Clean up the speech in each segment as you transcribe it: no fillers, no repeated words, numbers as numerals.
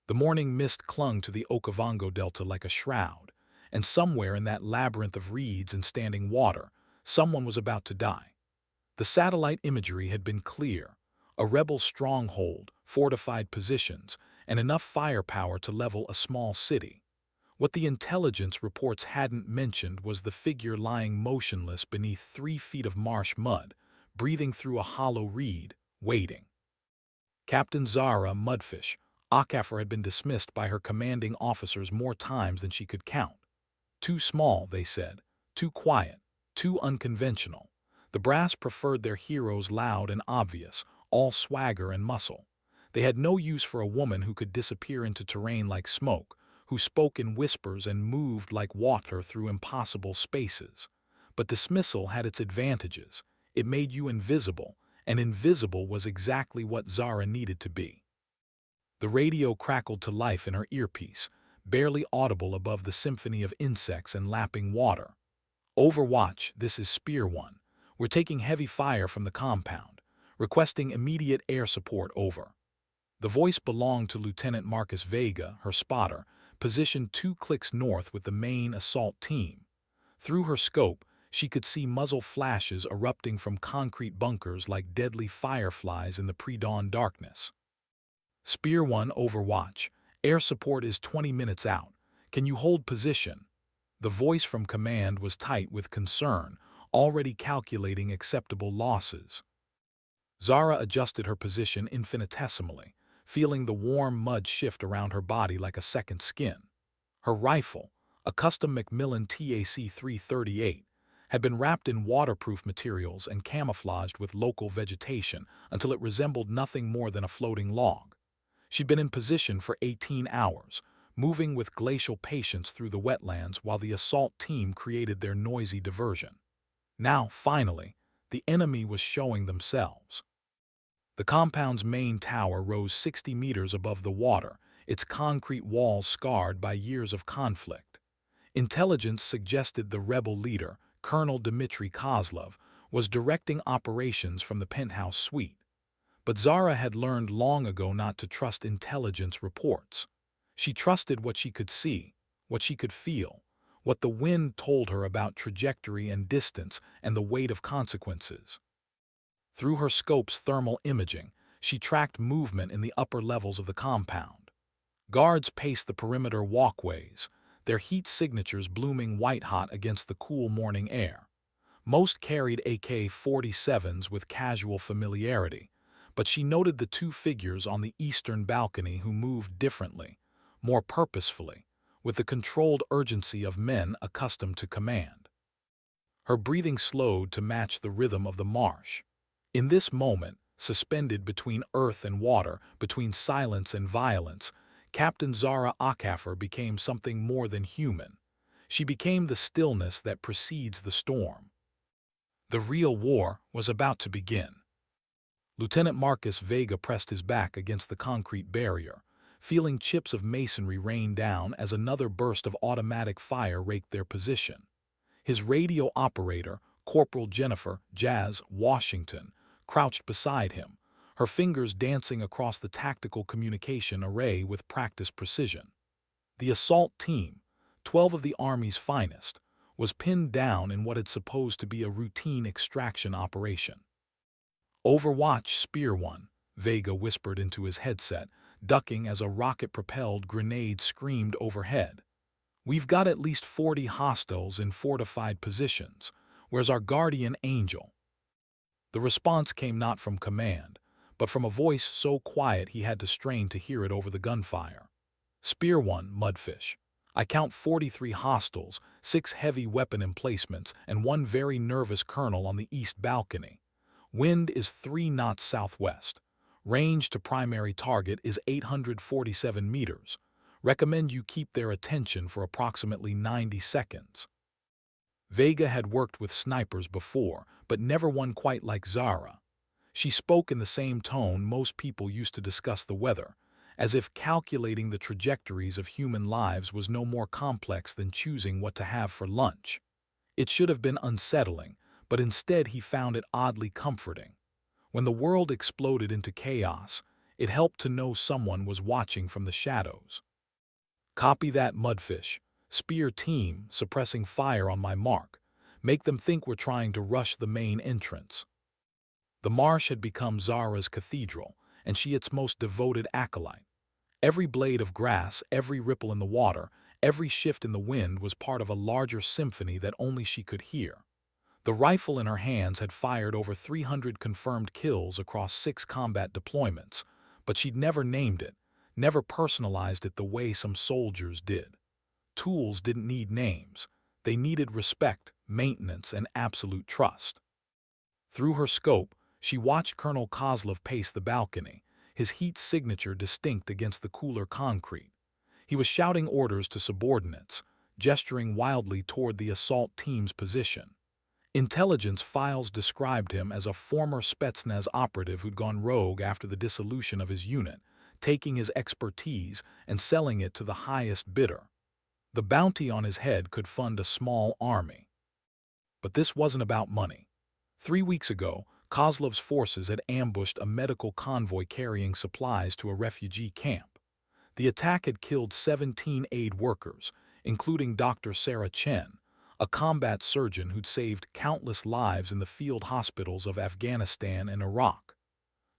The morning mist clung to the Okavango Delta like a shroud, and somewhere in that labyrinth of reeds and standing water, someone was about to die. The satellite imagery had been clear: a rebel stronghold, fortified positions, and enough firepower to level a small city. What the intelligence reports hadn't mentioned was the figure lying motionless beneath 3 feet of marsh mud, breathing through a hollow reed, waiting. Captain Zara Mudfish Akaffer had been dismissed by her commanding officers more times than she could count. Too small, they said, too quiet, too unconventional. The brass preferred their heroes loud and obvious, all swagger and muscle. They had no use for a woman who could disappear into terrain like smoke, who spoke in whispers and moved like water through impossible spaces. But dismissal had its advantages. It made you invisible, and invisible was exactly what Zara needed to be. The radio crackled to life in her earpiece, barely audible above the symphony of insects and lapping water. "Overwatch, this is Spear 1. We're taking heavy fire from the compound, requesting immediate air support over." The voice belonged to Lieutenant Marcus Vega, her spotter, positioned 2 clicks north with the main assault team. Through her scope, she could see muzzle flashes erupting from concrete bunkers like deadly fireflies in the pre-dawn darkness. "Spear 1, Overwatch. Air support is 20 minutes out. Can you hold position?" The voice from command was tight with concern, already calculating acceptable losses. Zara adjusted her position infinitesimally, feeling the warm mud shift around her body like a second skin. Her rifle, a custom Macmillan TAC 338, had been wrapped in waterproof materials and camouflaged with local vegetation until it resembled nothing more than a floating log. She'd been in position for 18 hours, moving with glacial patience through the wetlands while the assault team created their noisy diversion. Now, finally, the enemy was showing themselves. The compound's main tower rose 60 meters above the water, its concrete walls scarred by years of conflict. Intelligence suggested the rebel leader, Colonel Dmitry Kozlov, was directing operations from the penthouse suite. But Zara had learned long ago not to trust intelligence reports. She trusted what she could see, what she could feel, what the wind told her about trajectory and distance and the weight of consequences. Through her scope's thermal imaging, she tracked movement in the upper levels of the compound. Guards paced the perimeter walkways, their heat signatures blooming white-hot against the cool morning air. Most carried AK-47s with casual familiarity, but she noted the 2 figures on the eastern balcony who moved differently, more purposefully, with the controlled urgency of men accustomed to command. Her breathing slowed to match the rhythm of the marsh. In this moment, suspended between earth and water, between silence and violence, Captain Zara Akaffer became something more than human. She became the stillness that precedes the storm. The real war was about to begin. Lieutenant Marcus Vega pressed his back against the concrete barrier, feeling chips of masonry rain down as another burst of automatic fire raked their position. His radio operator, Corporal Jennifer Jazz Washington, crouched beside him, her fingers dancing across the tactical communication array with practiced precision. The assault team, 12 of the Army's finest, was pinned down in what had supposed to be a routine extraction operation. "Overwatch, Spear 1, Vega whispered into his headset, ducking as a rocket-propelled grenade screamed overhead. "We've got at least 40 hostiles in fortified positions. Where's our guardian angel?" The response came not from command, but from a voice so quiet he had to strain to hear it over the gunfire. "Spear 1, Mudfish. I count 43 hostiles, 6 heavy weapon emplacements, and 1 very nervous colonel on the east balcony. Wind is 3 knots southwest. Range to primary target is 847 meters. Recommend you keep their attention for approximately 90 seconds." Vega had worked with snipers before, but never one quite like Zara. She spoke in the same tone most people used to discuss the weather, as if calculating the trajectories of human lives was no more complex than choosing what to have for lunch. It should have been unsettling, but instead he found it oddly comforting. When the world exploded into chaos, It helped to know someone was watching from the shadows. Copy that, Mudfish. Spear team, suppressing fire on my mark. Make them think we're trying to rush the main entrance. The marsh had become Zara's cathedral, and she its most devoted acolyte. Every blade of grass, every ripple in the water, every shift in the wind was part of a larger symphony that only she could hear. The rifle in her hands had fired over 300 confirmed kills across 6 combat deployments, but she'd never named it, never personalized it the way some soldiers did. Tools didn't need names. They needed respect, maintenance, and absolute trust. Through her scope, she watched Colonel Kozlov pace the balcony, his heat signature distinct against the cooler concrete. He was shouting orders to subordinates, gesturing wildly toward the assault team's position. Intelligence files described him as a former Spetsnaz operative who'd gone rogue after the dissolution of his unit, taking his expertise and selling it to the highest bidder. The bounty on his head could fund a small army. But this wasn't about money. 3 weeks ago, Kozlov's forces had ambushed a medical convoy carrying supplies to a refugee camp. The attack had killed 17 aid workers, including Dr. Sarah Chen, a combat surgeon who'd saved countless lives in the field hospitals of Afghanistan and Iraq.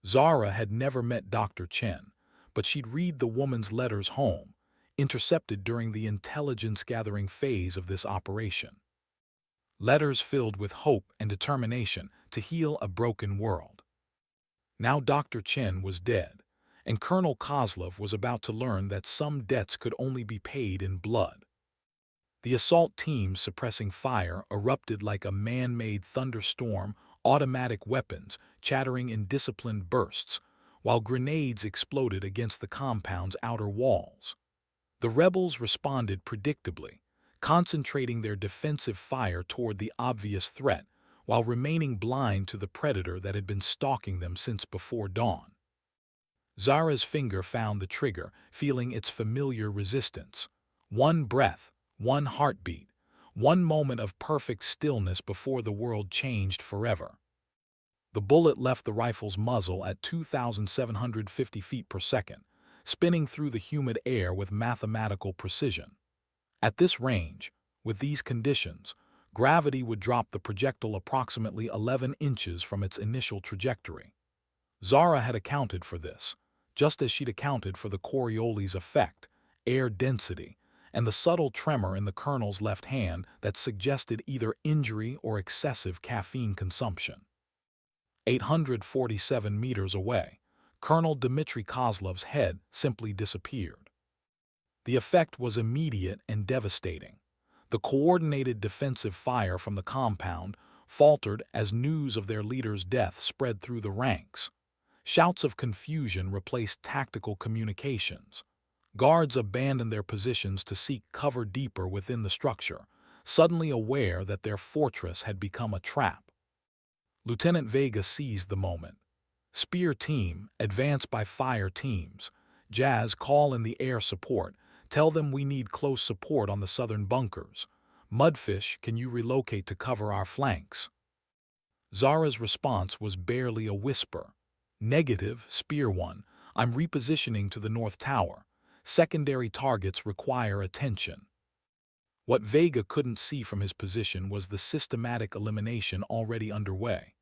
Zara had never met Dr. Chen, but she'd read the woman's letters home, intercepted during the intelligence-gathering phase of this operation. Letters filled with hope and determination to heal a broken world. Now Dr. Chen was dead, and Colonel Kozlov was about to learn that some debts could only be paid in blood. The assault teams suppressing fire erupted like a man-made thunderstorm, automatic weapons chattering in disciplined bursts, while grenades exploded against the compound's outer walls. The rebels responded predictably, concentrating their defensive fire toward the obvious threat, while remaining blind to the predator that had been stalking them since before dawn. Zara's finger found the trigger, feeling its familiar resistance. One breath, one heartbeat, one moment of perfect stillness before the world changed forever. The bullet left the rifle's muzzle at 2,750 feet per second, spinning through the humid air with mathematical precision. At this range, with these conditions, gravity would drop the projectile approximately 11 inches from its initial trajectory. Zara had accounted for this, just as she'd accounted for the Coriolis effect, air density, and the subtle tremor in the colonel's left hand that suggested either injury or excessive caffeine consumption. 847 meters away, Colonel Dmitry Kozlov's head simply disappeared. The effect was immediate and devastating. The coordinated defensive fire from the compound faltered as news of their leader's death spread through the ranks. Shouts of confusion replaced tactical communications. Guards abandoned their positions to seek cover deeper within the structure, suddenly aware that their fortress had become a trap. Lieutenant Vega seized the moment. Spear team, advance by fire teams. Jazz, call in the air support. Tell them we need close support on the southern bunkers. Mudfish, can you relocate to cover our flanks? Zara's response was barely a whisper. Negative, Spear 1. I'm repositioning to the north tower. Secondary targets require attention. What Vega couldn't see from his position was the systematic elimination already underway.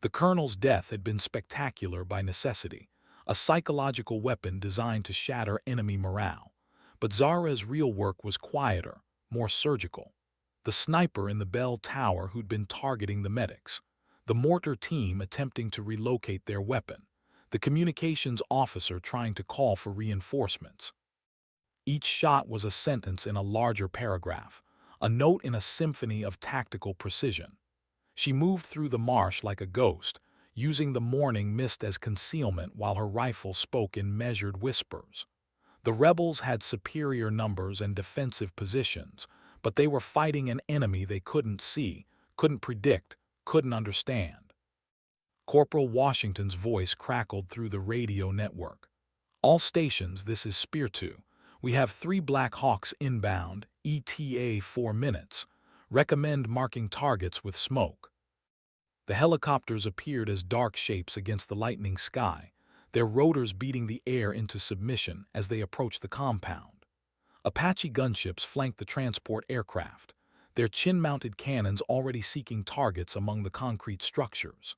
The colonel's death had been spectacular by necessity, a psychological weapon designed to shatter enemy morale. But Zara's real work was quieter, more surgical. The sniper in the bell tower who'd been targeting the medics, the mortar team attempting to relocate their weapon, the communications officer trying to call for reinforcements. Each shot was a sentence in a larger paragraph, a note in a symphony of tactical precision. She moved through the marsh like a ghost, using the morning mist as concealment while her rifle spoke in measured whispers. The rebels had superior numbers and defensive positions, but they were fighting an enemy they couldn't see, couldn't predict, couldn't understand. Corporal Washington's voice crackled through the radio network. All stations, this is Spear 2. We have 3 Black Hawks inbound, ETA 4 minutes. Recommend marking targets with smoke. The helicopters appeared as dark shapes against the lightning sky, their rotors beating the air into submission as they approached the compound. Apache gunships flanked the transport aircraft, their chin-mounted cannons already seeking targets among the concrete structures.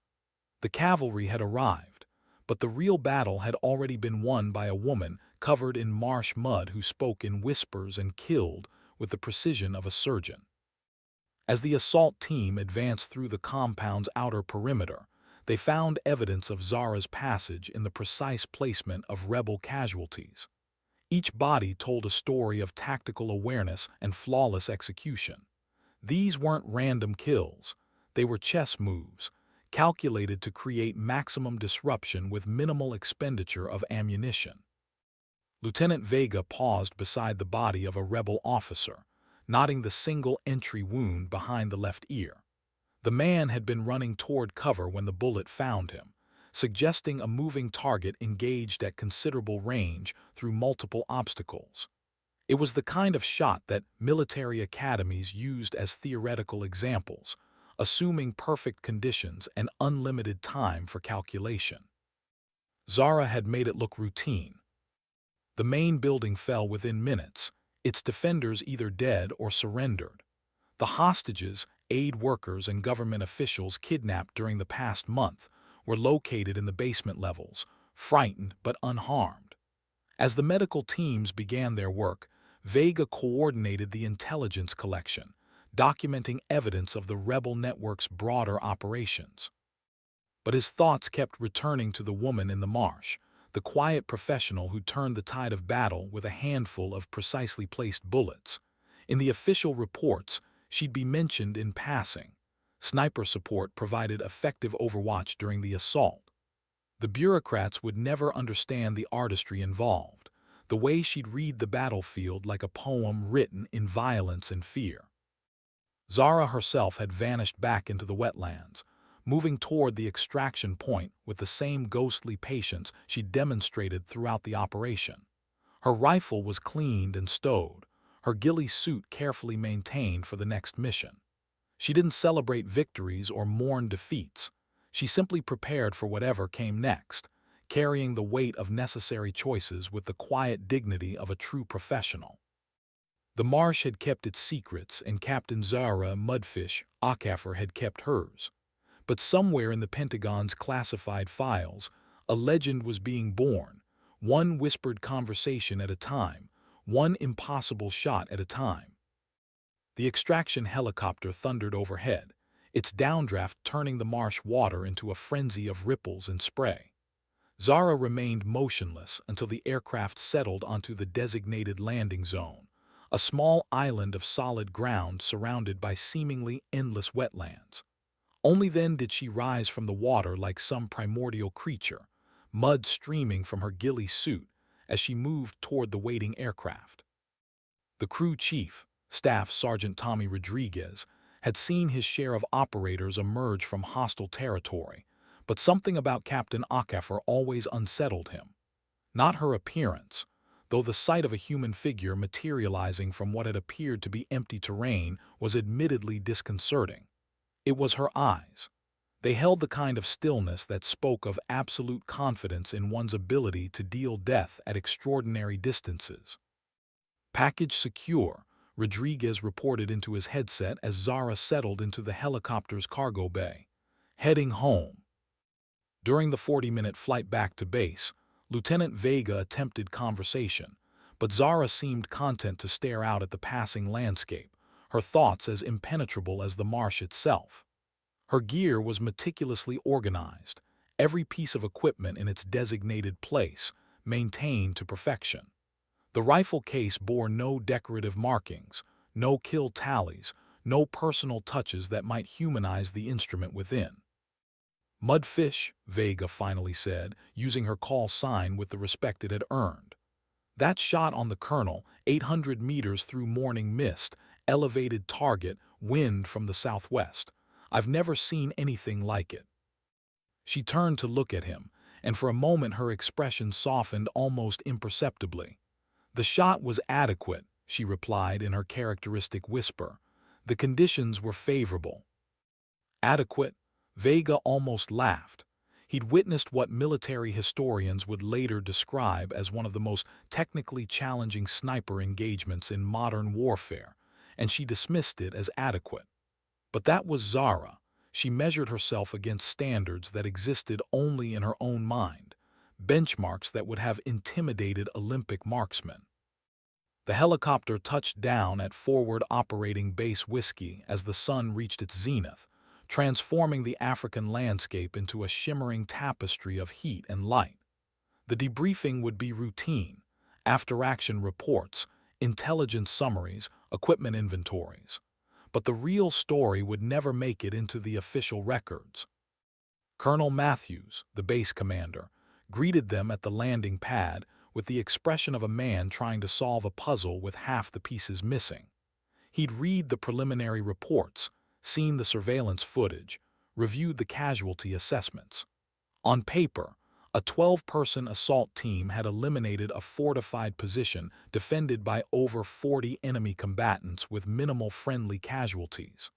The cavalry had arrived, but the real battle had already been won by a woman covered in marsh mud who spoke in whispers and killed with the precision of a surgeon. As the assault team advanced through the compound's outer perimeter, they found evidence of Zara's passage in the precise placement of rebel casualties. Each body told a story of tactical awareness and flawless execution. These weren't random kills, they were chess moves, calculated to create maximum disruption with minimal expenditure of ammunition. Lieutenant Vega paused beside the body of a rebel officer, noting the single entry wound behind the left ear. The man had been running toward cover when the bullet found him, suggesting a moving target engaged at considerable range through multiple obstacles. It was the kind of shot that military academies used as theoretical examples, assuming perfect conditions and unlimited time for calculation. Zara had made it look routine. The main building fell within minutes, its defenders either dead or surrendered. The hostages, aid workers, and government officials kidnapped during the past month were located in the basement levels, frightened but unharmed. As the medical teams began their work, Vega coordinated the intelligence collection, documenting evidence of the rebel network's broader operations. But his thoughts kept returning to the woman in the marsh, the quiet professional who turned the tide of battle with a handful of precisely placed bullets. In the official reports, she'd be mentioned in passing. Sniper support provided effective overwatch during the assault. The bureaucrats would never understand the artistry involved, the way she'd read the battlefield like a poem written in violence and fear. Zara herself had vanished back into the wetlands, moving toward the extraction point with the same ghostly patience she'd demonstrated throughout the operation. Her rifle was cleaned and stowed, her ghillie suit carefully maintained for the next mission. She didn't celebrate victories or mourn defeats. She simply prepared for whatever came next, carrying the weight of necessary choices with the quiet dignity of a true professional. The Marsh had kept its secrets, and Captain Zara Mudfish Akafer had kept hers. But somewhere in the Pentagon's classified files, a legend was being born, one whispered conversation at a time, one impossible shot at a time. The extraction helicopter thundered overhead, its downdraft turning the marsh water into a frenzy of ripples and spray. Zara remained motionless until the aircraft settled onto the designated landing zone, a small island of solid ground surrounded by seemingly endless wetlands. Only then did she rise from the water like some primordial creature, mud streaming from her ghillie suit as she moved toward the waiting aircraft. The crew chief, Staff Sergeant Tommy Rodriguez, had seen his share of operators emerge from hostile territory, but something about Captain Akafer always unsettled him. Not her appearance, though the sight of a human figure materializing from what had appeared to be empty terrain was admittedly disconcerting. It was her eyes. They held the kind of stillness that spoke of absolute confidence in one's ability to deal death at extraordinary distances. "Package secure," Rodriguez reported into his headset as Zara settled into the helicopter's cargo bay. "Heading home." During the 40-minute flight back to base, Lieutenant Vega attempted conversation, but Zara seemed content to stare out at the passing landscape, her thoughts as impenetrable as the marsh itself. Her gear was meticulously organized, every piece of equipment in its designated place, maintained to perfection. The rifle case bore no decorative markings, no kill tallies, no personal touches that might humanize the instrument within. "Mudfish," Vega finally said, using her call sign with the respect it had earned. "That shot on the colonel, 800 meters through morning mist, elevated target, wind from the southwest. I've never seen anything like it." She turned to look at him, and for a moment her expression softened almost imperceptibly. "The shot was adequate," she replied in her characteristic whisper. "The conditions were favorable." "Adequate?" Vega almost laughed. He'd witnessed what military historians would later describe as one of the most technically challenging sniper engagements in modern warfare, and she dismissed it as adequate. But that was Zara. She measured herself against standards that existed only in her own mind, benchmarks that would have intimidated Olympic marksmen. The helicopter touched down at Forward Operating Base Whiskey as the sun reached its zenith, transforming the African landscape into a shimmering tapestry of heat and light. The debriefing would be routine: after-action reports, intelligence summaries, equipment inventories. But the real story would never make it into the official records. Colonel Matthews, the base commander, greeted them at the landing pad with the expression of a man trying to solve a puzzle with half the pieces missing. He'd read the preliminary reports, seen the surveillance footage, reviewed the casualty assessments. On paper, a 12-person assault team had eliminated a fortified position defended by over 40 enemy combatants with minimal friendly casualties.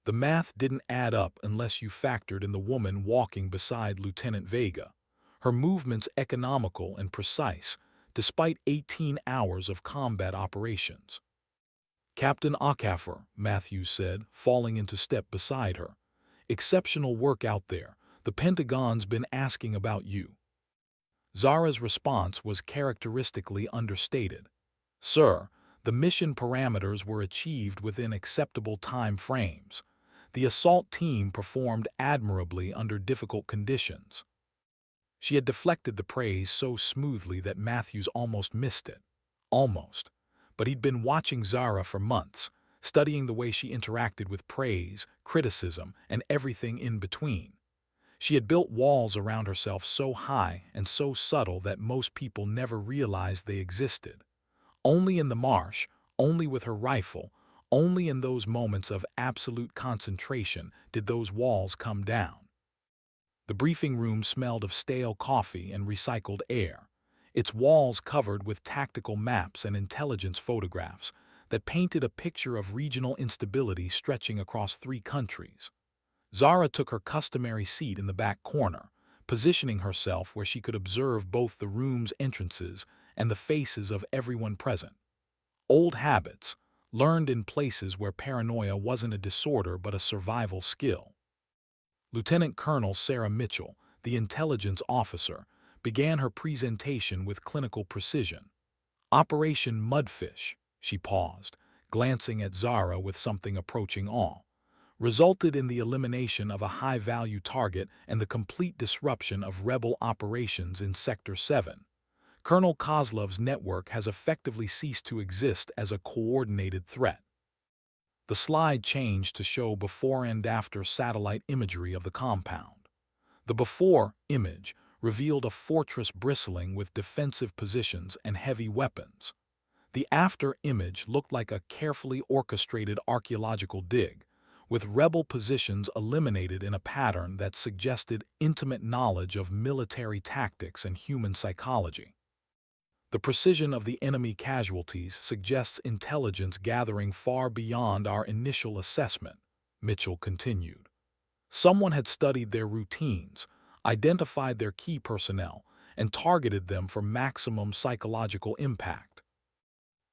The math didn't add up unless you factored in the woman walking beside Lieutenant Vega, her movements economical and precise, despite 18 hours of combat operations. "Captain Okafor," Matthews said, falling into step beside her. "Exceptional work out there. The Pentagon's been asking about you." Zara's response was characteristically understated. "Sir, the mission parameters were achieved within acceptable time frames. The assault team performed admirably under difficult conditions." She had deflected the praise so smoothly that Matthews almost missed it. Almost. But he'd been watching Zara for months, studying the way she interacted with praise, criticism, and everything in between. She had built walls around herself so high and so subtle that most people never realized they existed. Only in the marsh, only with her rifle, only in those moments of absolute concentration did those walls come down. The briefing room smelled of stale coffee and recycled air, its walls covered with tactical maps and intelligence photographs that painted a picture of regional instability stretching across 3 countries. Zara took her customary seat in the back corner, positioning herself where she could observe both the room's entrances and the faces of everyone present. Old habits, learned in places where paranoia wasn't a disorder but a survival skill. Lieutenant Colonel Sarah Mitchell, the intelligence officer, began her presentation with clinical precision. "Operation Mudfish," she paused, glancing at Zara with something approaching awe, "resulted in the elimination of a high-value target and the complete disruption of rebel operations in Sector 7. Colonel Kozlov's network has effectively ceased to exist as a coordinated threat." The slide changed to show before and after satellite imagery of the compound. The before image revealed a fortress bristling with defensive positions and heavy weapons. The after image looked like a carefully orchestrated archaeological dig, with rebel positions eliminated in a pattern that suggested intimate knowledge of military tactics and human psychology. "The precision of the enemy casualties suggests intelligence gathering far beyond our initial assessment," Mitchell continued. "Someone had studied their routines, identified their key personnel, and targeted them for maximum psychological impact."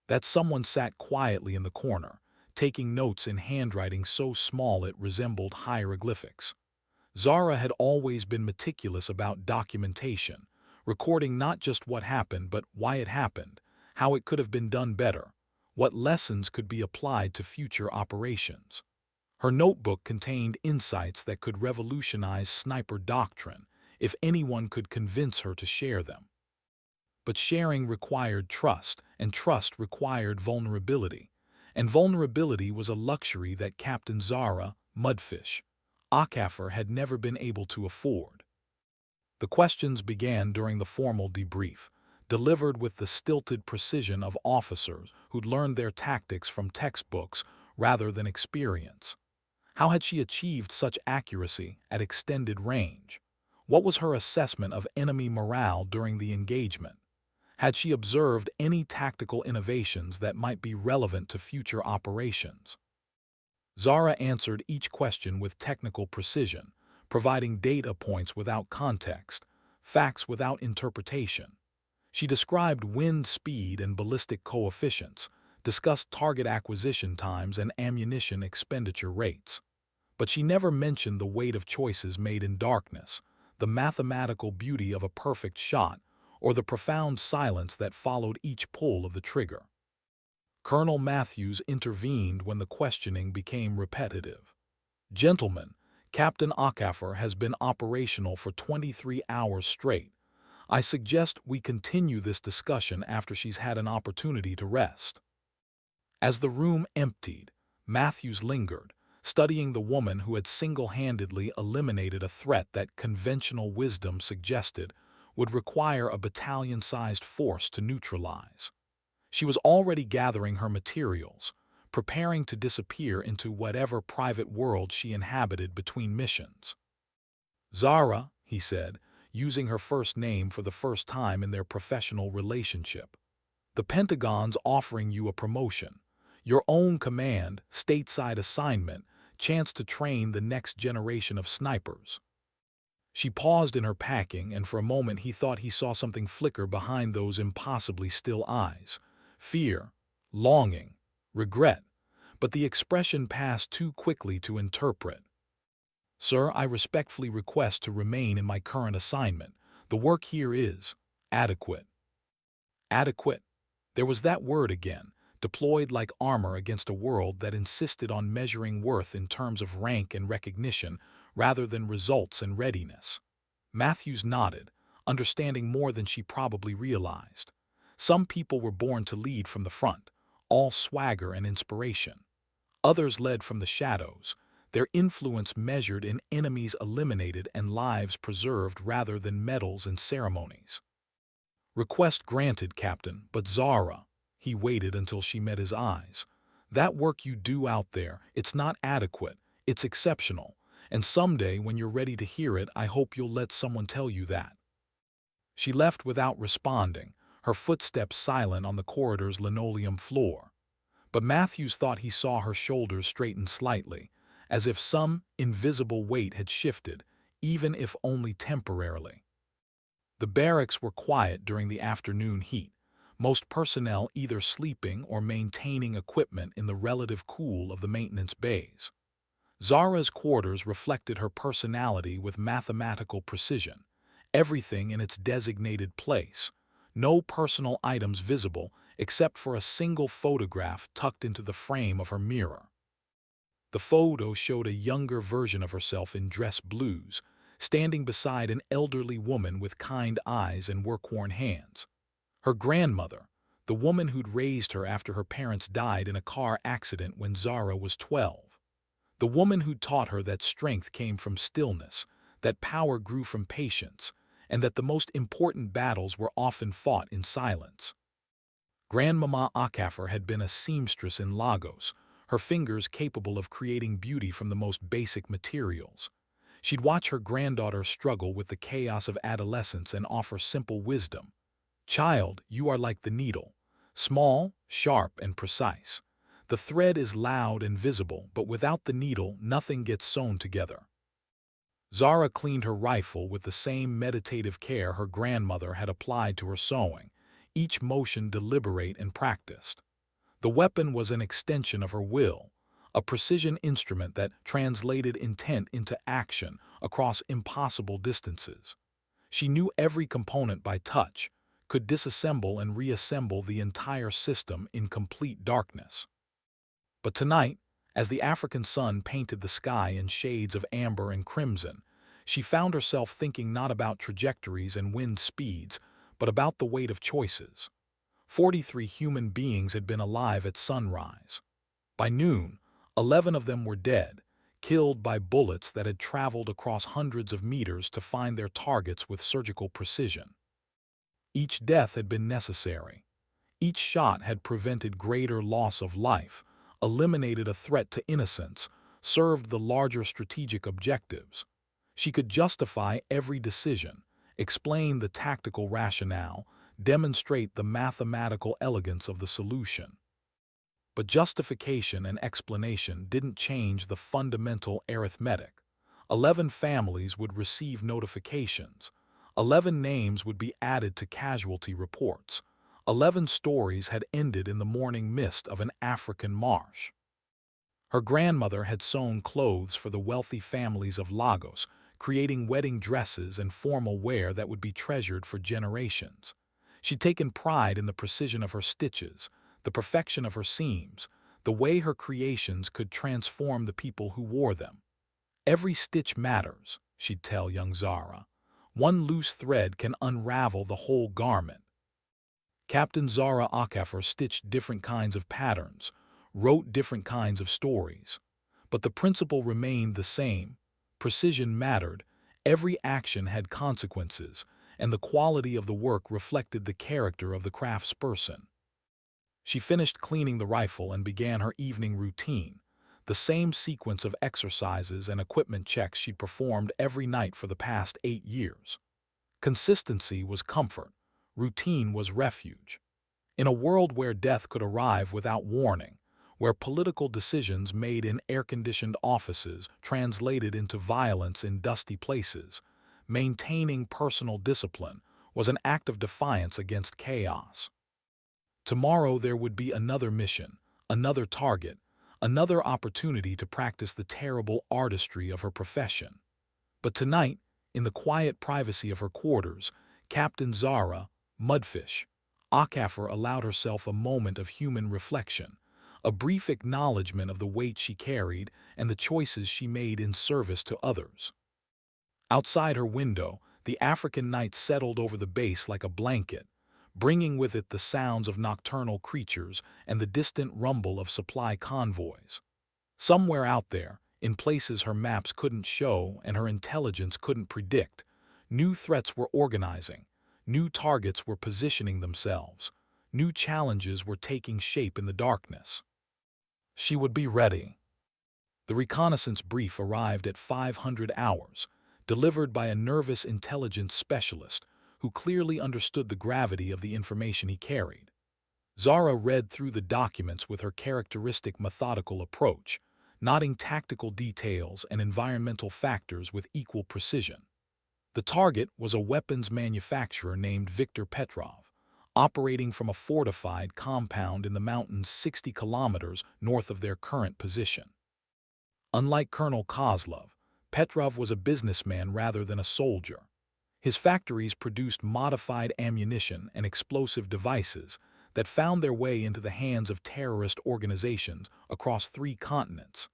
That someone sat quietly in the corner, taking notes in handwriting so small it resembled hieroglyphics. Zara had always been meticulous about documentation, recording not just what happened but why it happened, how it could have been done better, what lessons could be applied to future operations. Her notebook contained insights that could revolutionize sniper doctrine if anyone could convince her to share them. But sharing required trust, and trust required vulnerability, and vulnerability was a luxury that Captain Zara, Mudfish, Okafor had never been able to afford. The questions began during the formal debrief, delivered with the stilted precision of officers who'd learned their tactics from textbooks rather than experience. How had she achieved such accuracy at extended range? What was her assessment of enemy morale during the engagement? Had she observed any tactical innovations that might be relevant to future operations? Zara answered each question with technical precision, providing data points without context, facts without interpretation. She described wind speed and ballistic coefficients, discussed target acquisition times and ammunition expenditure rates. But she never mentioned the weight of choices made in darkness, the mathematical beauty of a perfect shot, or the profound silence that followed each pull of the trigger. Colonel Matthews intervened when the questioning became repetitive. "Gentlemen, Captain Okafor has been operational for 23 hours straight. I suggest we continue this discussion after she's had an opportunity to rest." As the room emptied, Matthews lingered, studying the woman who had single-handedly eliminated a threat that conventional wisdom suggested would require a battalion-sized force to neutralize. She was already gathering her materials, preparing to disappear into whatever private world she inhabited between missions. "Zara," he said, using her first name for the first time in their professional relationship, "the Pentagon's offering you a promotion, your own command, stateside assignment, chance to train the next generation of snipers." She paused in her packing, and for a moment he thought he saw something flicker behind those impossibly still eyes. Fear, longing, regret, but the expression passed too quickly to interpret. "Sir, I respectfully request to remain in my current assignment. The work here is adequate." Adequate. There was that word again, deployed like armor against a world that insisted on measuring worth in terms of rank and recognition rather than results and readiness. Matthews nodded, understanding more than she probably realized. Some people were born to lead from the front, all swagger and inspiration. Others led from the shadows, their influence measured in enemies eliminated and lives preserved rather than medals and ceremonies. "Request granted, Captain, but Zara," he waited until she met his eyes. "That work you do out there, it's not adequate, it's exceptional, and someday when you're ready to hear it, I hope you'll let someone tell you that." She left without responding, her footsteps silent on the corridor's linoleum floor. But Matthews thought he saw her shoulders straighten slightly, as if some invisible weight had shifted, even if only temporarily. The barracks were quiet during the afternoon heat, most personnel either sleeping or maintaining equipment in the relative cool of the maintenance bays. Zara's quarters reflected her personality with mathematical precision, everything in its designated place, no personal items visible except for a single photograph tucked into the frame of her mirror. The photo showed a younger version of herself in dress blues, standing beside an elderly woman with kind eyes and work-worn hands. Her grandmother, the woman who'd raised her after her parents died in a car accident when Zara was 12. The woman who'd taught her that strength came from stillness, that power grew from patience, and that the most important battles were often fought in silence. Grandmama Okafor had been a seamstress in Lagos, her fingers capable of creating beauty from the most basic materials. She'd watch her granddaughter struggle with the chaos of adolescence and offer simple wisdom. "Child, you are like the needle, small, sharp, and precise. The thread is loud and visible, but without the needle, nothing gets sewn together." Zara cleaned her rifle with the same meditative care her grandmother had applied to her sewing, each motion deliberate and practiced. The weapon was an extension of her will, a precision instrument that translated intent into action across impossible distances. She knew every component by touch, could disassemble and reassemble the entire system in complete darkness. But tonight, as the African sun painted the sky in shades of amber and crimson, she found herself thinking not about trajectories and wind speeds, but about the weight of choices. 43 human beings had been alive at sunrise. By noon, 11 of them were dead, killed by bullets that had traveled across hundreds of meters to find their targets with surgical precision. Each death had been necessary. Each shot had prevented greater loss of life, eliminated a threat to innocence, served the larger strategic objectives. She could justify every decision, explain the tactical rationale, demonstrate the mathematical elegance of the solution. But justification and explanation didn't change the fundamental arithmetic. 11 families would receive notifications. 11 names would be added to casualty reports. 11 stories had ended in the morning mist of an African marsh. Her grandmother had sewn clothes for the wealthy families of Lagos, creating wedding dresses and formal wear that would be treasured for generations. She'd taken pride in the precision of her stitches, the perfection of her seams, the way her creations could transform the people who wore them. Every stitch matters, she'd tell young Zara. One loose thread can unravel the whole garment. Captain Zara Akafer stitched different kinds of patterns, wrote different kinds of stories. But the principle remained the same. Precision mattered, every action had consequences, and the quality of the work reflected the character of the craftsperson. She finished cleaning the rifle and began her evening routine, the same sequence of exercises and equipment checks she'd performed every night for the past 8 years. Consistency was comfort, routine was refuge. In a world where death could arrive without warning, where political decisions made in air-conditioned offices translated into violence in dusty places, maintaining personal discipline was an act of defiance against chaos. Tomorrow there would be another mission, another target, another opportunity to practice the terrible artistry of her profession. But tonight, in the quiet privacy of her quarters, Captain Zara, Mudfish, Akafer allowed herself a moment of human reflection, a brief acknowledgement of the weight she carried and the choices she made in service to others. Outside her window, the African night settled over the base like a blanket, bringing with it the sounds of nocturnal creatures and the distant rumble of supply convoys. Somewhere out there, in places her maps couldn't show and her intelligence couldn't predict, new threats were organizing, new targets were positioning themselves, new challenges were taking shape in the darkness. She would be ready. The reconnaissance brief arrived at 500 hours, delivered by a nervous intelligence specialist who clearly understood the gravity of the information he carried. Zara read through the documents with her characteristic methodical approach, noting tactical details and environmental factors with equal precision. The target was a weapons manufacturer named Viktor Petrov, operating from a fortified compound in the mountains 60 kilometers north of their current position. Unlike Colonel Kozlov, Petrov was a businessman rather than a soldier. His factories produced modified ammunition and explosive devices that found their way into the hands of terrorist organizations across 3 continents.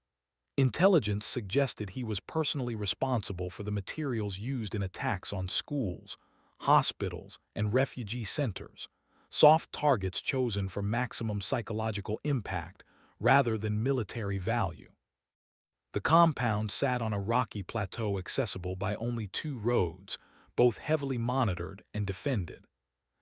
Intelligence suggested he was personally responsible for the materials used in attacks on schools, hospitals, and refugee centers, soft targets chosen for maximum psychological impact rather than military value. The compound sat on a rocky plateau accessible by only 2 roads, both heavily monitored and defended.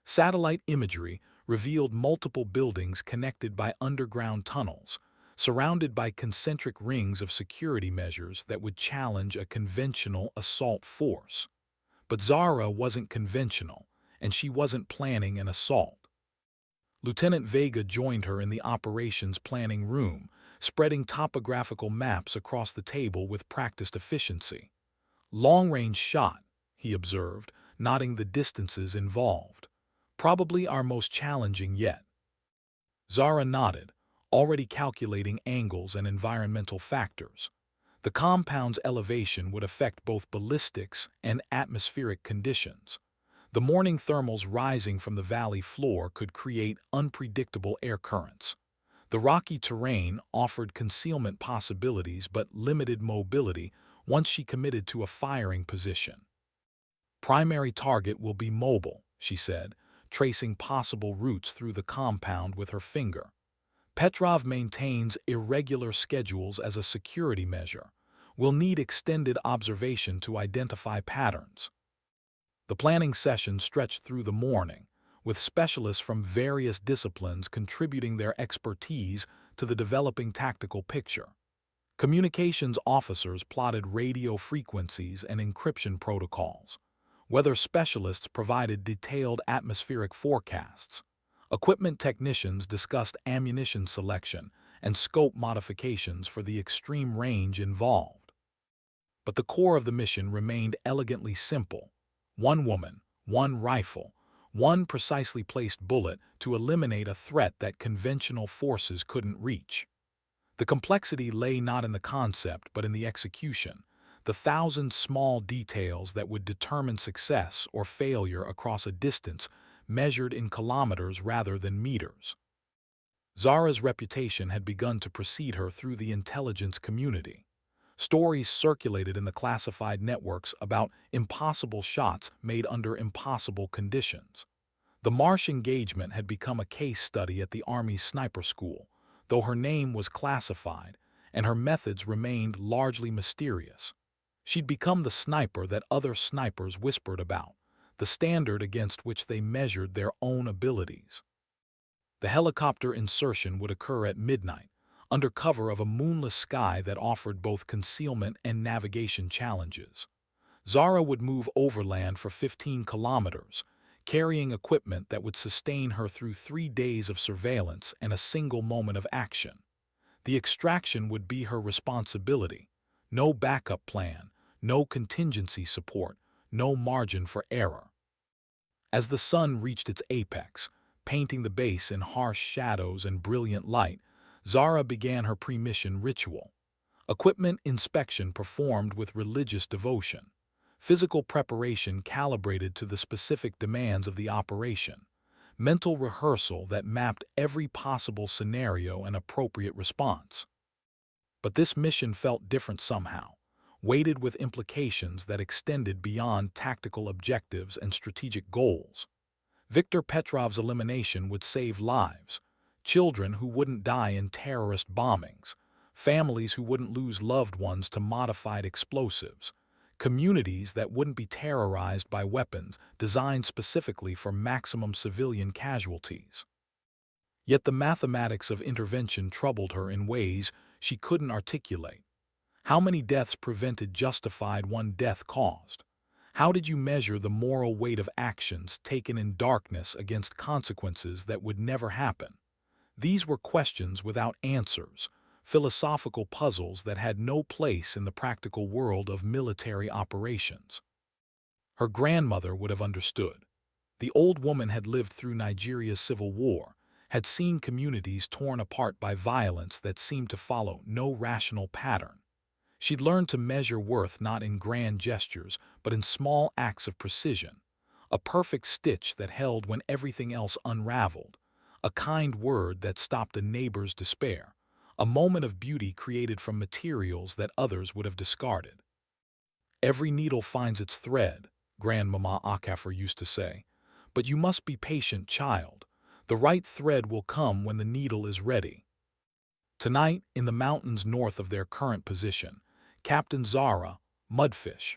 Satellite imagery revealed multiple buildings connected by underground tunnels, surrounded by concentric rings of security measures that would challenge a conventional assault force. But Zara wasn't conventional, and she wasn't planning an assault. Lieutenant Vega joined her in the operations planning room, spreading topographical maps across the table with practiced efficiency. Long-range shot, he observed, noting the distances involved. Probably our most challenging yet. Zara nodded, already calculating angles and environmental factors. The compound's elevation would affect both ballistics and atmospheric conditions. The morning thermals rising from the valley floor could create unpredictable air currents. The rocky terrain offered concealment possibilities but limited mobility once she committed to a firing position. Primary target will be mobile, she said, tracing possible routes through the compound with her finger. Petrov maintains irregular schedules as a security measure. We'll need extended observation to identify patterns. The planning session stretched through the morning, with specialists from various disciplines contributing their expertise to the developing tactical picture. Communications officers plotted radio frequencies and encryption protocols. Weather specialists provided detailed atmospheric forecasts. Equipment technicians discussed ammunition selection and scope modifications for the extreme range involved. But the core of the mission remained elegantly simple. One woman, one rifle, one precisely placed bullet to eliminate a threat that conventional forces couldn't reach. The complexity lay not in the concept but in the execution, the thousand small details that would determine success or failure across a distance measured in kilometers rather than meters. Zara's reputation had begun to precede her through the intelligence community. Stories circulated in the classified networks about impossible shots made under impossible conditions. The Marsh engagement had become a case study at the Army's sniper school, though her name was classified and her methods remained largely mysterious. She'd become the sniper that other snipers whispered about, the standard against which they measured their own abilities. The helicopter insertion would occur at midnight, under cover of a moonless sky that offered both concealment and navigation challenges. Zara would move overland for 15 kilometers, carrying equipment that would sustain her through 3 days of surveillance and a single moment of action. The extraction would be her responsibility. No backup plan, no contingency support, no margin for error. As the sun reached its apex, painting the base in harsh shadows and brilliant light, Zara began her pre-mission ritual. Equipment inspection performed with religious devotion. Physical preparation calibrated to the specific demands of the operation. Mental rehearsal that mapped every possible scenario and appropriate response. But this mission felt different somehow, weighted with implications that extended beyond tactical objectives and strategic goals. Viktor Petrov's elimination would save lives, children who wouldn't die in terrorist bombings, families who wouldn't lose loved ones to modified explosives, communities that wouldn't be terrorized by weapons designed specifically for maximum civilian casualties. Yet the mathematics of intervention troubled her in ways she couldn't articulate. How many deaths prevented justified one death caused? How did you measure the moral weight of actions taken in darkness against consequences that would never happen? These were questions without answers, philosophical puzzles that had no place in the practical world of military operations. Her grandmother would have understood. The old woman had lived through Nigeria's civil war, had seen communities torn apart by violence that seemed to follow no rational pattern. She'd learned to measure worth not in grand gestures, but in small acts of precision. A perfect stitch that held when everything else unraveled. A kind word that stopped a neighbor's despair. A moment of beauty created from materials that others would have discarded. Every needle finds its thread, Grandmama Akafor used to say. But you must be patient, child. The right thread will come when the needle is ready. Tonight, in the mountains north of their current position, Captain Zara, Mudfish,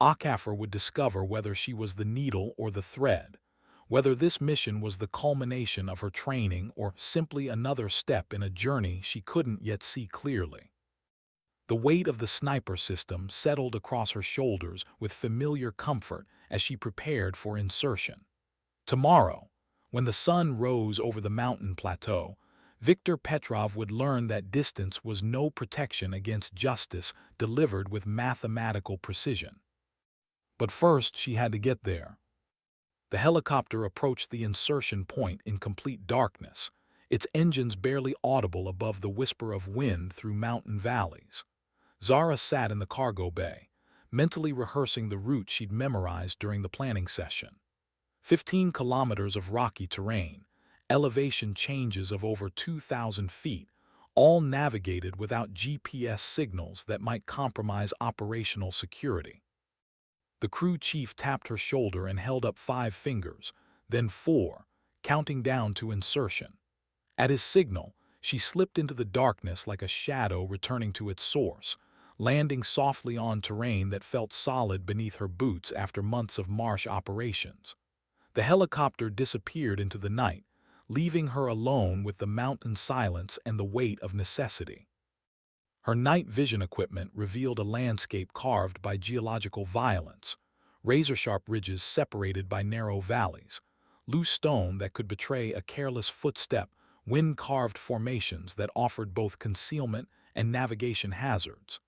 Akafor would discover whether she was the needle or the thread, whether this mission was the culmination of her training or simply another step in a journey she couldn't yet see clearly. The weight of the sniper system settled across her shoulders with familiar comfort as she prepared for insertion. Tomorrow, when the sun rose over the mountain plateau, Viktor Petrov would learn that distance was no protection against justice delivered with mathematical precision. But first she had to get there. The helicopter approached the insertion point in complete darkness, its engines barely audible above the whisper of wind through mountain valleys. Zara sat in the cargo bay, mentally rehearsing the route she'd memorized during the planning session. 15 kilometers of rocky terrain, elevation changes of over 2,000 feet, all navigated without GPS signals that might compromise operational security. The crew chief tapped her shoulder and held up 5 fingers, then 4, counting down to insertion. At his signal, she slipped into the darkness like a shadow returning to its source, landing softly on terrain that felt solid beneath her boots after months of marsh operations. The helicopter disappeared into the night, leaving her alone with the mountain silence and the weight of necessity. Her night vision equipment revealed a landscape carved by geological violence, razor-sharp ridges separated by narrow valleys, loose stone that could betray a careless footstep, wind-carved formations that offered both concealment and navigation hazards.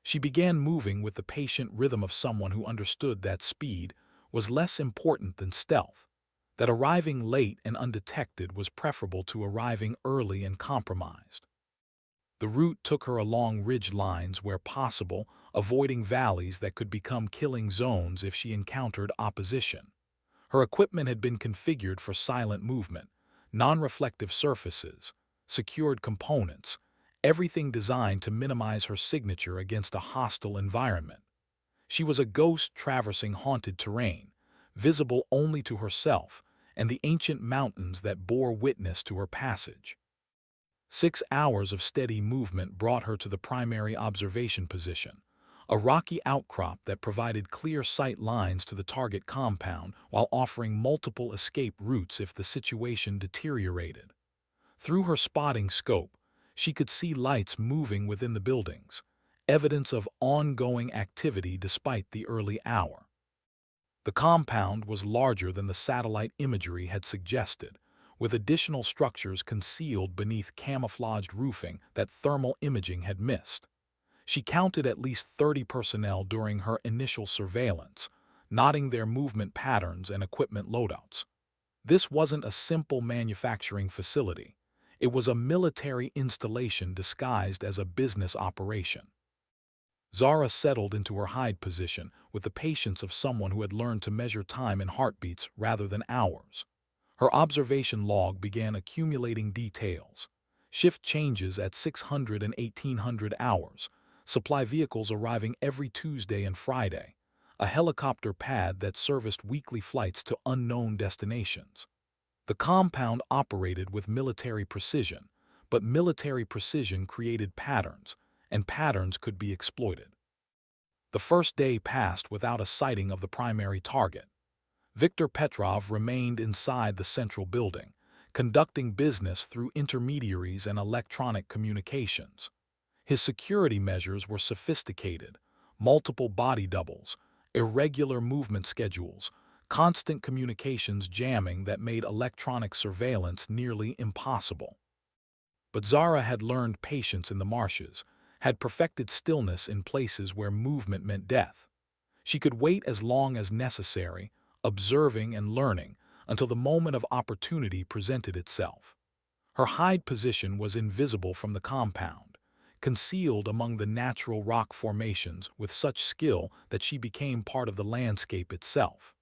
She began moving with the patient rhythm of someone who understood that speed was less important than stealth, that arriving late and undetected was preferable to arriving early and compromised. The route took her along ridge lines where possible, avoiding valleys that could become killing zones if she encountered opposition. Her equipment had been configured for silent movement, non-reflective surfaces, secured components, everything designed to minimize her signature against a hostile environment. She was a ghost traversing haunted terrain, visible only to herself and the ancient mountains that bore witness to her passage. 6 hours of steady movement brought her to the primary observation position, a rocky outcrop that provided clear sight lines to the target compound while offering multiple escape routes if the situation deteriorated. Through her spotting scope, she could see lights moving within the buildings, evidence of ongoing activity despite the early hour. The compound was larger than the satellite imagery had suggested, with additional structures concealed beneath camouflaged roofing that thermal imaging had missed. She counted at least 30 personnel during her initial surveillance, noting their movement patterns and equipment loadouts. This wasn't a simple manufacturing facility. It was a military installation disguised as a business operation. Zara settled into her hide position with the patience of someone who had learned to measure time in heartbeats rather than hours. Her observation log began accumulating details. Shift changes at 600 and 1800 hours, supply vehicles arriving every Tuesday and Friday, a helicopter pad that serviced weekly flights to unknown destinations. The compound operated with military precision, but military precision created patterns, and patterns could be exploited. The first day passed without a sighting of the primary target. Viktor Petrov remained inside the central building, conducting business through intermediaries and electronic communications. His security measures were sophisticated: multiple body doubles, irregular movement schedules, constant communications jamming that made electronic surveillance nearly impossible. But Zara had learned patience in the marshes, had perfected stillness in places where movement meant death. She could wait as long as necessary, observing and learning, until the moment of opportunity presented itself. Her hide position was invisible from the compound, concealed among the natural rock formations with such skill that she became part of the landscape itself.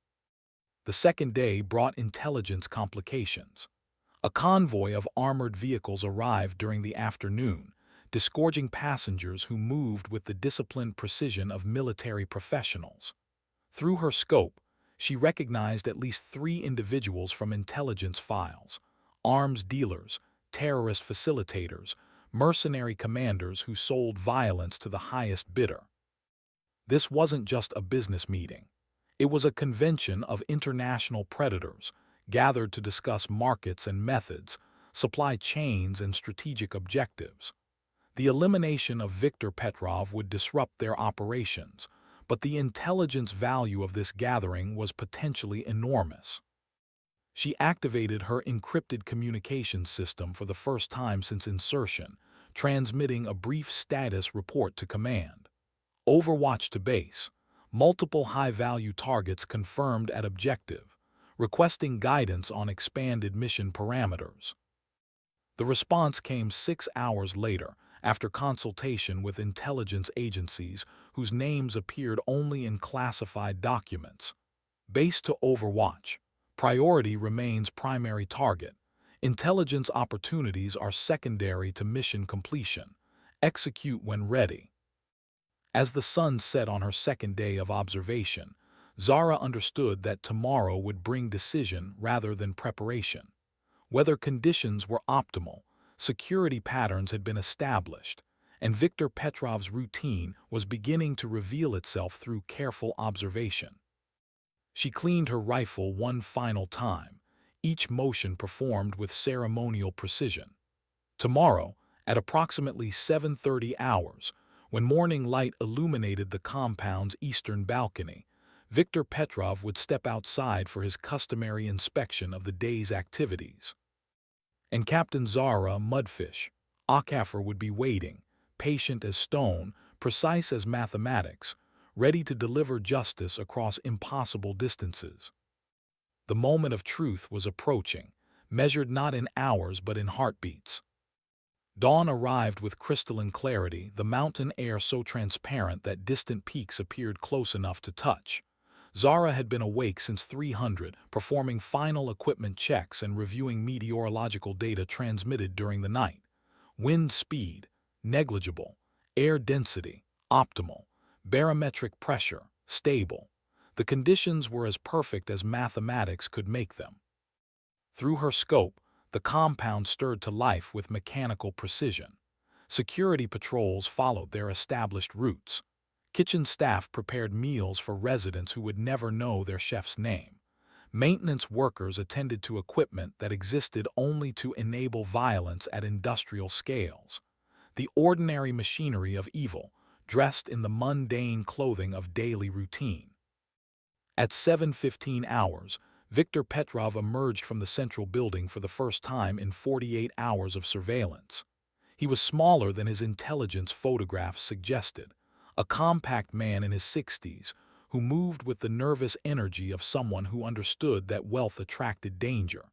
The second day brought intelligence complications. A convoy of armored vehicles arrived during the afternoon, disgorging passengers who moved with the disciplined precision of military professionals. Through her scope, she recognized at least 3 individuals from intelligence files: arms dealers, terrorist facilitators, mercenary commanders who sold violence to the highest bidder. This wasn't just a business meeting. It was a convention of international predators, gathered to discuss markets and methods, supply chains and strategic objectives. The elimination of Viktor Petrov would disrupt their operations, but the intelligence value of this gathering was potentially enormous. She activated her encrypted communications system for the first time since insertion, transmitting a brief status report to command. Overwatch to base. Multiple high-value targets confirmed at objective, requesting guidance on expanded mission parameters. The response came 6 hours later, after consultation with intelligence agencies whose names appeared only in classified documents. Base to Overwatch. Priority remains primary target. Intelligence opportunities are secondary to mission completion. Execute when ready. As the sun set on her second day of observation, Zara understood that tomorrow would bring decision rather than preparation. Weather conditions were optimal, security patterns had been established, and Viktor Petrov's routine was beginning to reveal itself through careful observation. She cleaned her rifle one final time, each motion performed with ceremonial precision. Tomorrow, at approximately 7:30 hours, when morning light illuminated the compound's eastern balcony, Viktor Petrov would step outside for his customary inspection of the day's activities. And Captain Zara Mudfish Okafor would be waiting, patient as stone, precise as mathematics, ready to deliver justice across impossible distances. The moment of truth was approaching, measured not in hours but in heartbeats. Dawn arrived with crystalline clarity, the mountain air so transparent that distant peaks appeared close enough to touch. Zara had been awake since 300, performing final equipment checks and reviewing meteorological data transmitted during the night. Wind speed, negligible. Air density, optimal. Barometric pressure, stable. The conditions were as perfect as mathematics could make them. Through her scope, the compound stirred to life with mechanical precision. Security patrols followed their established routes. Kitchen staff prepared meals for residents who would never know their chef's name. Maintenance workers attended to equipment that existed only to enable violence at industrial scales. The ordinary machinery of evil, dressed in the mundane clothing of daily routine. At 7:15 hours, Viktor Petrov emerged from the central building for the first time in 48 hours of surveillance. He was smaller than his intelligence photographs suggested, a compact man in his 60s who moved with the nervous energy of someone who understood that wealth attracted danger.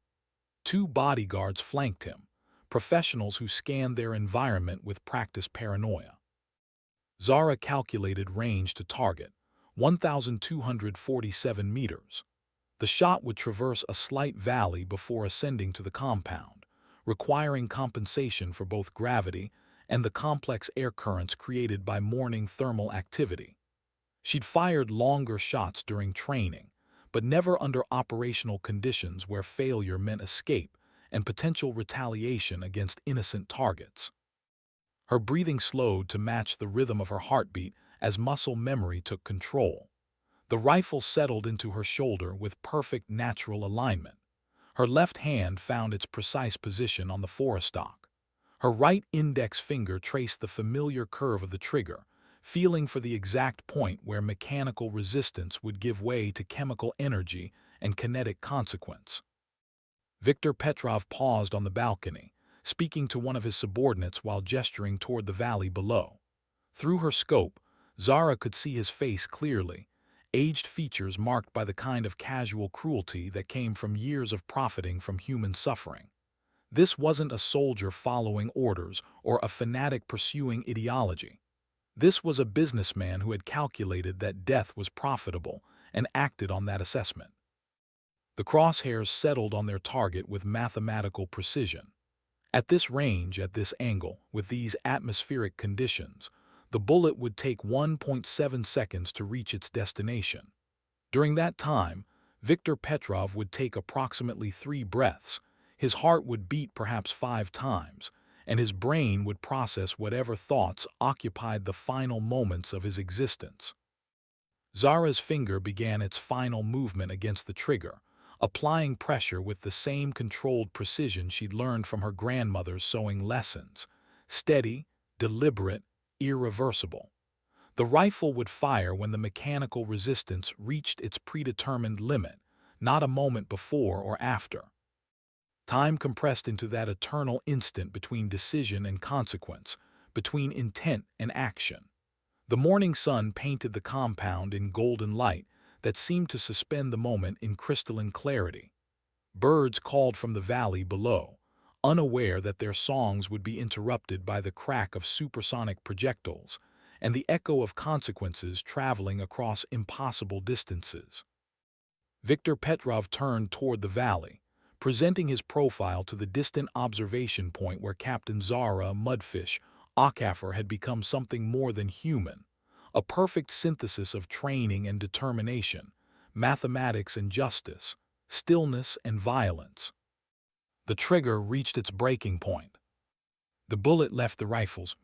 Two bodyguards flanked him, professionals who scanned their environment with practiced paranoia. Zara calculated range to target, 1,247 meters. The shot would traverse a slight valley before ascending to the compound, requiring compensation for both gravity and the complex air currents created by morning thermal activity. She'd fired longer shots during training, but never under operational conditions where failure meant escape and potential retaliation against innocent targets. Her breathing slowed to match the rhythm of her heartbeat as muscle memory took control. The rifle settled into her shoulder with perfect natural alignment. Her left hand found its precise position on the forestock. Her right index finger traced the familiar curve of the trigger, feeling for the exact point where mechanical resistance would give way to chemical energy and kinetic consequence. Viktor Petrov paused on the balcony, speaking to one of his subordinates while gesturing toward the valley below. Through her scope, Zara could see his face clearly, aged features marked by the kind of casual cruelty that came from years of profiting from human suffering. This wasn't a soldier following orders or a fanatic pursuing ideology. This was a businessman who had calculated that death was profitable and acted on that assessment. The crosshairs settled on their target with mathematical precision. At this range, at this angle, with these atmospheric conditions, the bullet would take 1.7 seconds to reach its destination. During that time, Viktor Petrov would take approximately 3 breaths, his heart would beat perhaps 5 times, and his brain would process whatever thoughts occupied the final moments of his existence. Zara's finger began its final movement against the trigger, applying pressure with the same controlled precision she'd learned from her grandmother's sewing lessons. Steady, deliberate, irreversible. The rifle would fire when the mechanical resistance reached its predetermined limit, not a moment before or after. Time compressed into that eternal instant between decision and consequence, between intent and action. The morning sun painted the compound in golden light that seemed to suspend the moment in crystalline clarity. Birds called from the valley below, unaware that their songs would be interrupted by the crack of supersonic projectiles and the echo of consequences traveling across impossible distances. Viktor Petrov turned toward the valley, presenting his profile to the distant observation point where Captain Zara Mudfish Okafor had become something more than human, a perfect synthesis of training and determination, mathematics and justice, stillness and violence. The trigger reached its breaking point. The bullet left the rifle's